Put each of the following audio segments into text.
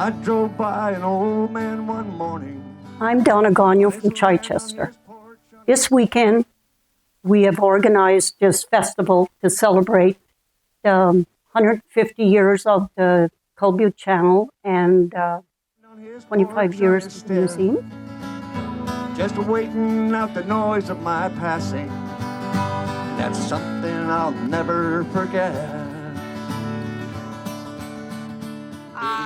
I drove by an old man one morning. I'm Donna Gagnon from Chichester. This weekend, we have organized this festival to celebrate the 150 years of the Culbute Channel and 25 years of the museum. Just waiting out the noise of my passing. That's something I'll never forget.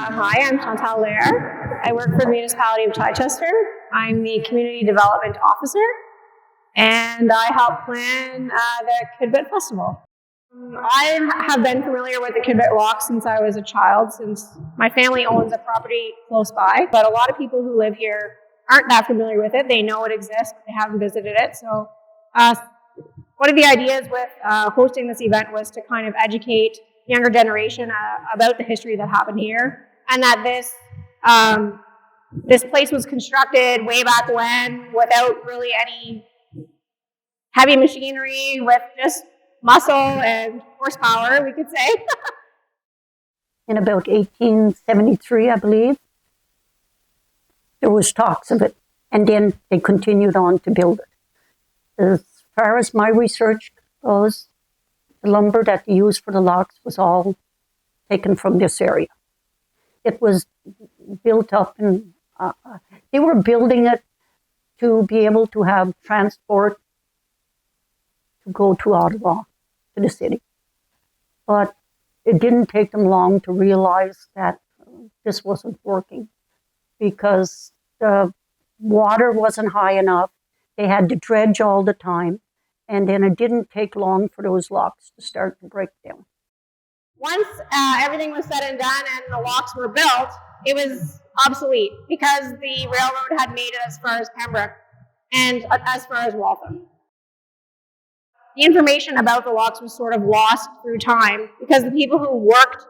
Hi, I'm Chantal Lair. I work for the municipality of Chichester. I'm the Community Development Officer, and I help plan the Culbute Festival. I have been familiar with the Culbute Loch since I was a child, since my family owns a property close by, but a lot of people who live here aren't that familiar with it. They know it exists, but they haven't visited it. So one of the ideas with hosting this event was to kind of educate younger generation about the history that happened here, and that this place was constructed way back when without really any heavy machinery, with just muscle and horsepower, we could say. In about 1873, I believe, there was talks of it, and then they continued on to build it. As far as my research goes, the lumber that they used for the locks was all taken from this area. It was built up, and they were building it to be able to have transport to go to Ottawa, to the city. But it didn't take them long to realize that this wasn't working, because the water wasn't high enough. They had to dredge all the time, and then it didn't take long for those locks to start to break down. Once everything was said and done and the locks were built, it was obsolete because the railroad had made it as far as Pembroke and as far as Waltham. The information about the locks was sort of lost through time because the people who worked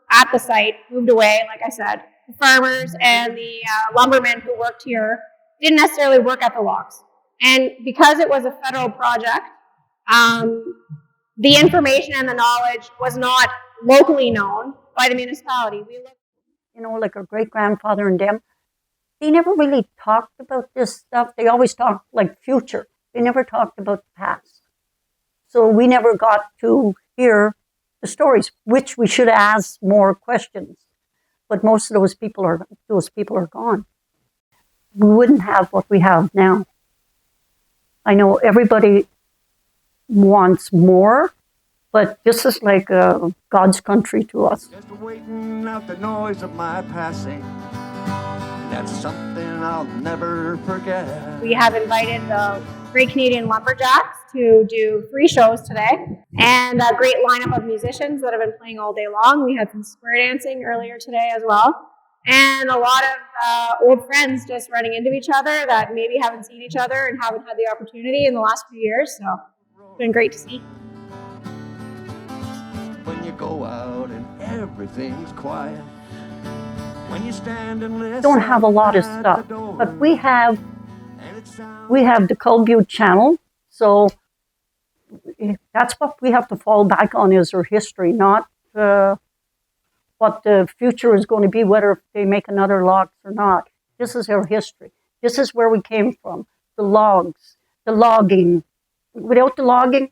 at the site moved away, like I said. The farmers and the lumbermen who worked here didn't necessarily work at the locks. And because it was a federal project, the information and the knowledge was not locally known by the municipality. Like our great-grandfather and them, they never really talked about this stuff. They always talked like future. They never talked about the past. So we never got to hear the stories, which we should ask more questions. But most of those people are gone. We wouldn't have what we have now. I know everybody wants more, but this is like God's country to us. Just waiting out the noise of my passing. That's something I'll never forget. We have invited the Great Canadian Lumberjacks to do 3 shows today, and a great lineup of musicians that have been playing all day long. We had some square dancing earlier today as well, and a lot of old friends just running into each other that maybe haven't seen each other and haven't had the opportunity in the last few years, so it's been great to see. When you go out and everything's quiet, when you stand and listen, Don't have a lot of stuff, but we have the Culbute Channel, so that's what we have to fall back on, is our history, not what the future is going to be, whether they make another locks or not. This is our history. This is where we came from. The logs, the logging. Without the logging,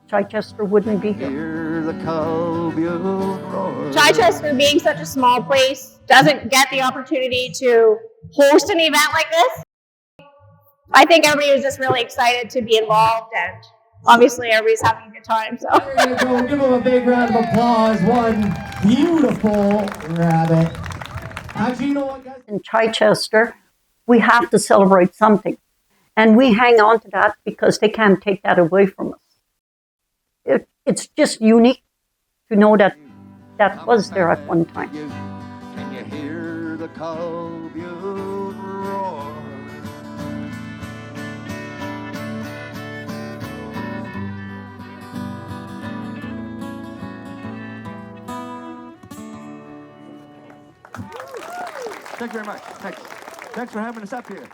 Chichester wouldn't be here. the Culbute roar. Chichester, being such a small place, doesn't get the opportunity to host an event like this. I think everybody was just really excited to be involved, and obviously everybody's having a good time. So there you go. Give them a big round of applause. One beautiful rabbit. Actually, you know what, guys? In Chichester, we have to celebrate something. And we hang on to that because they can't take that away from us. It's just unique to know that that was there at one time. Can you hear the Culbute roar? Thank you very much. Thanks for having us up here.